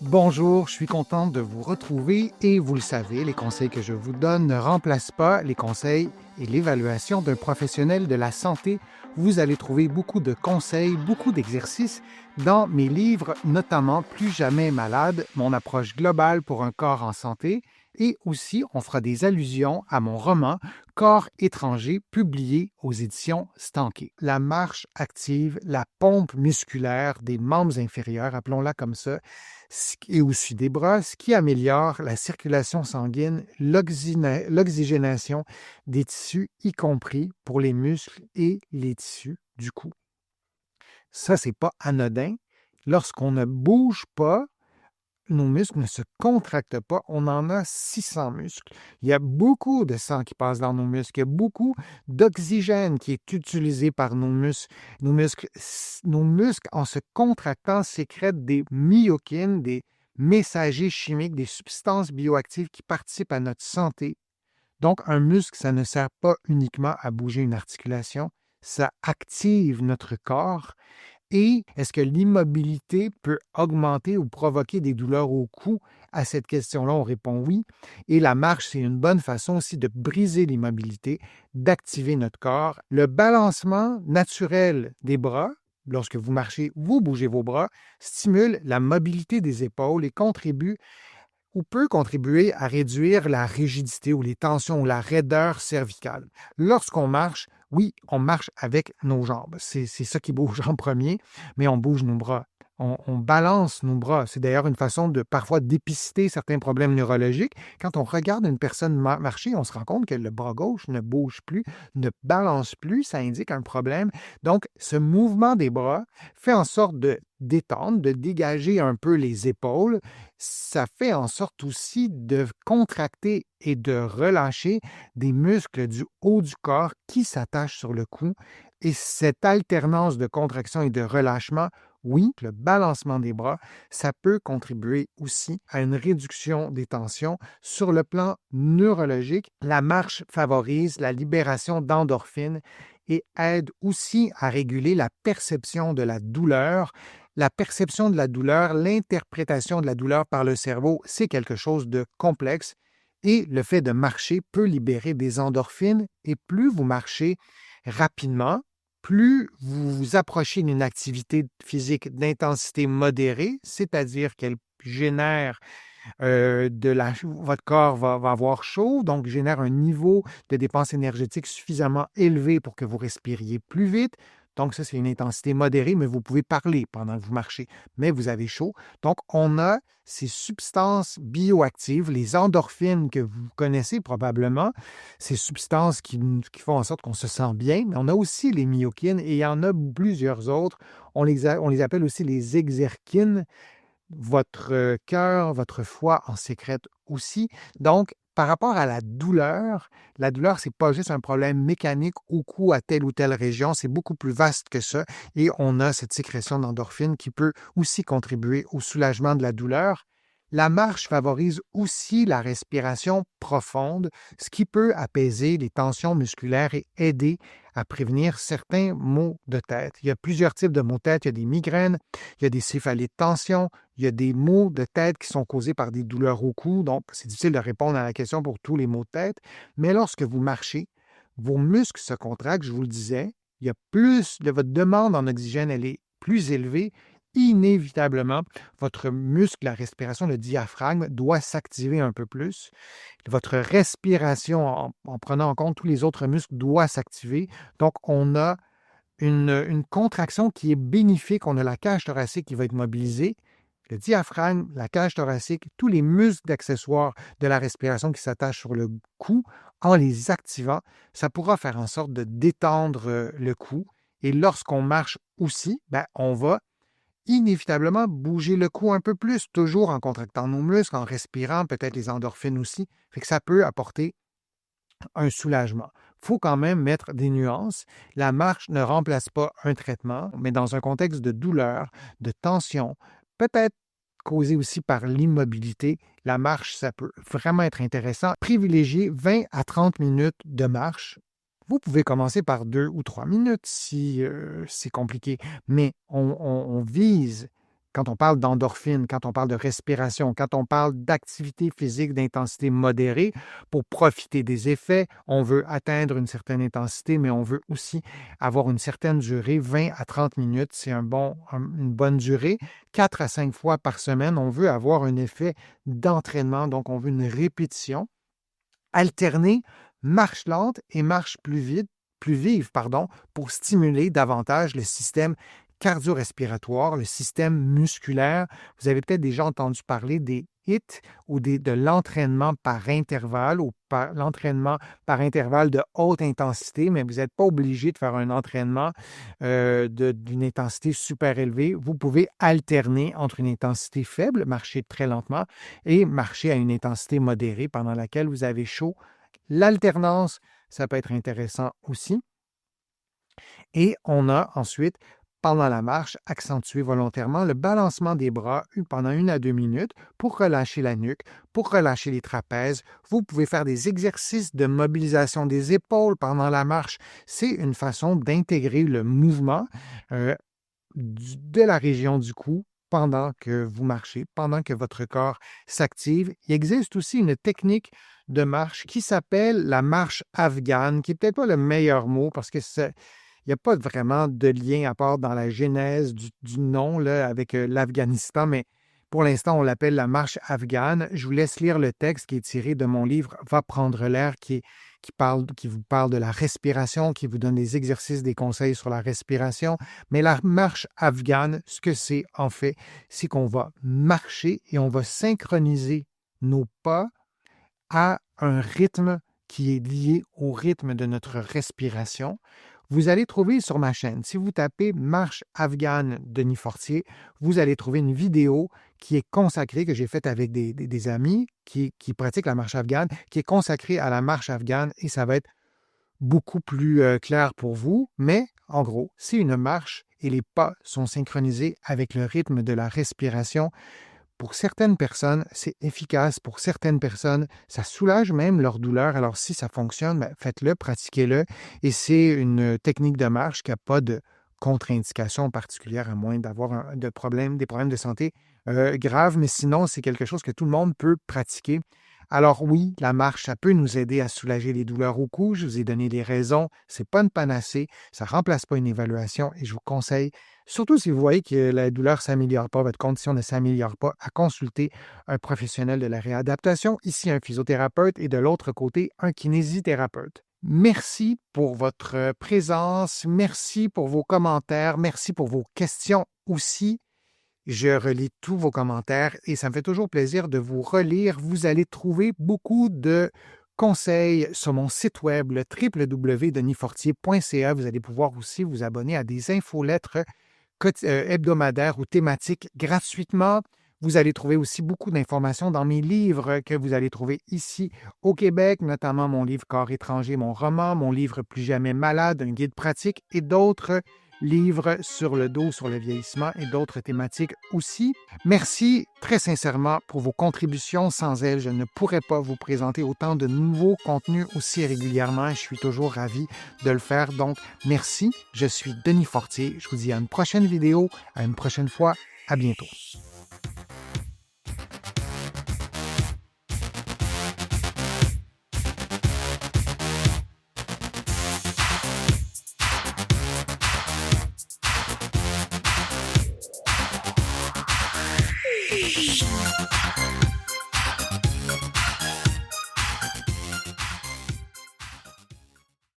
Bonjour, je suis contente de vous retrouver et vous le savez, les conseils que je vous donne ne remplacent pas les conseils et l'évaluation d'un professionnel de la santé. Vous allez trouver beaucoup de conseils, beaucoup d'exercices dans mes livres, notamment Plus jamais malade, mon approche globale pour un corps en santé. Et aussi, on fera des allusions à mon roman Corps étranger, publié aux éditions Stanké. La marche active la pompe musculaire des membres inférieurs, appelons-la comme ça, et aussi des bras, ce qui améliore la circulation sanguine, l'oxygénation des tissus, y compris pour les muscles et les tissus du cou. Ça, c'est pas anodin. Lorsqu'on ne bouge pas, nos muscles ne se contractent pas. On en a 600 muscles. Il y a beaucoup de sang qui passe dans nos muscles. Il y a beaucoup d'oxygène qui est utilisé par nos muscles. Nos muscles, en se contractant, sécrètent des myokines, des messagers chimiques, des substances bioactives qui participent à notre santé. Donc, un muscle, ça ne sert pas uniquement à bouger une articulation, ça active notre corps. Et est-ce que l'immobilité peut augmenter ou provoquer des douleurs au cou? À cette question-là, on répond oui. Et la marche, c'est une bonne façon aussi de briser l'immobilité, d'activer notre corps. Le balancement naturel des bras, lorsque vous marchez, vous bougez vos bras, stimule la mobilité des épaules et contribue ou peut contribuer à réduire la rigidité ou les tensions ou la raideur cervicale. Lorsqu'on marche, oui, on marche avec nos jambes. C'est ça qui bouge en premier, mais on bouge nos bras. On balance nos bras. C'est d'ailleurs une façon de parfois dépister certains problèmes neurologiques. Quand on regarde une personne marcher, on se rend compte que le bras gauche ne bouge plus, ne balance plus. Ça indique un problème. Donc, ce mouvement des bras fait en sorte de détendre, de dégager un peu les épaules. Ça fait en sorte aussi de contracter et de relâcher des muscles du haut du corps qui s'attachent sur le cou. Et cette alternance de contraction et de relâchement, oui, le balancement des bras, ça peut contribuer aussi à une réduction des tensions. Sur le plan neurologique, la marche favorise la libération d'endorphines et aide aussi à réguler la perception de la douleur. La perception de la douleur, l'interprétation de la douleur par le cerveau, c'est quelque chose de complexe et le fait de marcher peut libérer des endorphines et plus vous marchez rapidement, plus vous vous approchez d'une activité physique d'intensité modérée, c'est-à-dire qu'elle génère votre corps va avoir chaud, donc génère un niveau de dépense énergétique suffisamment élevé pour que vous respiriez plus vite. Donc, ça, c'est une intensité modérée, mais vous pouvez parler pendant que vous marchez, mais vous avez chaud. Donc, on a ces substances bioactives, les endorphines que vous connaissez probablement, ces substances qui font en sorte qu'on se sent bien, mais on a aussi les myokines et il y en a plusieurs autres. On les appelle aussi les exerkines. Votre cœur, votre foie en sécrète aussi. Donc, par rapport à la douleur, c'est pas juste un problème mécanique au cou à telle ou telle région, c'est beaucoup plus vaste que ça et on a cette sécrétion d'endorphine qui peut aussi contribuer au soulagement de la douleur. La marche favorise aussi la respiration profonde, ce qui peut apaiser les tensions musculaires et aider à prévenir certains maux de tête. Il y a plusieurs types de maux de tête. Il y a des migraines, il y a des céphalées de tension, il y a des maux de tête qui sont causés par des douleurs au cou. Donc, c'est difficile de répondre à la question pour tous les maux de tête. Mais lorsque vous marchez, vos muscles se contractent, je vous le disais. Il y a plus de votre demande en oxygène, elle est plus élevée. Inévitablement, votre muscle, la respiration, le diaphragme, doit s'activer un peu plus. Votre respiration, en prenant en compte tous les autres muscles, doit s'activer. Donc, on a une contraction qui est bénéfique. On a la cage thoracique qui va être mobilisée, le diaphragme, la cage thoracique, tous les muscles accessoires de la respiration qui s'attachent sur le cou, en les activant, ça pourra faire en sorte de détendre le cou. Et lorsqu'on marche aussi, on va inévitablement bouger le cou un peu plus, toujours en contractant nos muscles, en respirant, peut-être les endorphines aussi. Fait que ça peut apporter un soulagement. Il faut quand même mettre des nuances. La marche ne remplace pas un traitement, mais dans un contexte de douleur, de tension, peut-être causé aussi par l'immobilité, la marche, ça peut vraiment être intéressant. Privilégiez 20 à 30 minutes de marche. Vous pouvez commencer par 2 ou 3 minutes si c'est compliqué, mais on vise quand on parle d'endorphine, quand on parle de respiration, quand on parle d'activité physique d'intensité modérée, pour profiter des effets, on veut atteindre une certaine intensité, mais on veut aussi avoir une certaine durée, 20 à 30 minutes, c'est une bonne durée. 4 à 5 fois par semaine, on veut avoir un effet d'entraînement, donc on veut une répétition. Alterner marche lente et marche plus vive, pour stimuler davantage le système cardio-respiratoire, le système musculaire. Vous avez peut-être déjà entendu parler des HIIT ou de l'entraînement par intervalle ou l'entraînement par intervalle de haute intensité, mais vous n'êtes pas obligé de faire un entraînement d'une intensité super élevée. Vous pouvez alterner entre une intensité faible, marcher très lentement, et marcher à une intensité modérée pendant laquelle vous avez chaud. L'alternance, ça peut être intéressant aussi. Et on a ensuite, pendant la marche, accentué volontairement le balancement des bras pendant 1 à 2 minutes pour relâcher la nuque, pour relâcher les trapèzes. Vous pouvez faire des exercices de mobilisation des épaules pendant la marche. C'est une façon d'intégrer le mouvement de la région du cou pendant que vous marchez, pendant que votre corps s'active. Il existe aussi une technique de marche qui s'appelle la marche afghane, qui n'est peut-être pas le meilleur mot parce que il n'y a pas vraiment de lien à part dans la genèse du nom là, avec l'Afghanistan, mais pour l'instant, on l'appelle la marche afghane. Je vous laisse lire le texte qui est tiré de mon livre Va prendre l'air, qui vous parle de la respiration, qui vous donne des exercices, des conseils sur la respiration. Mais la marche afghane, ce que c'est en fait, c'est qu'on va marcher et on va synchroniser nos pas à un rythme qui est lié au rythme de notre respiration. Vous allez trouver sur ma chaîne, si vous tapez Marche afghane Denis Fortier, vous allez trouver une vidéo qui est consacrée, que j'ai faite avec des amis qui pratiquent la marche afghane, qui est consacrée à la marche afghane et ça va être beaucoup plus clair pour vous. Mais en gros, c'est une marche et les pas sont synchronisés avec le rythme de la respiration. Pour certaines personnes, c'est efficace. Pour certaines personnes, ça soulage même leur douleur. Alors, si ça fonctionne, faites-le, pratiquez-le. Et c'est une technique de marche qui n'a pas de contre-indication particulière, à moins d'avoir des problèmes de santé graves. Mais sinon, c'est quelque chose que tout le monde peut pratiquer. Alors oui, la marche, ça peut nous aider à soulager les douleurs au cou. Je vous ai donné les raisons. Ce n'est pas une panacée. Ça ne remplace pas une évaluation. Et je vous conseille, surtout si vous voyez que la douleur ne s'améliore pas, votre condition ne s'améliore pas, à consulter un professionnel de la réadaptation, ici un physiothérapeute et de l'autre côté, un kinésithérapeute. Merci pour votre présence, merci pour vos commentaires, merci pour vos questions aussi. Je relis tous vos commentaires et ça me fait toujours plaisir de vous relire. Vous allez trouver beaucoup de conseils sur mon site web, le www.denisfortier.ca. Vous allez pouvoir aussi vous abonner à des infolettres hebdomadaires ou thématiques gratuitement. Vous allez trouver aussi beaucoup d'informations dans mes livres que vous allez trouver ici au Québec, notamment mon livre Corps étranger, mon roman, mon livre Plus jamais malade, un guide pratique et d'autres livres sur le dos, sur le vieillissement et d'autres thématiques aussi. Merci très sincèrement pour vos contributions. Sans elles, je ne pourrais pas vous présenter autant de nouveaux contenus aussi régulièrement. Je suis toujours ravi de le faire. Donc, merci. Je suis Denis Fortier. Je vous dis à une prochaine vidéo, à une prochaine fois. À bientôt.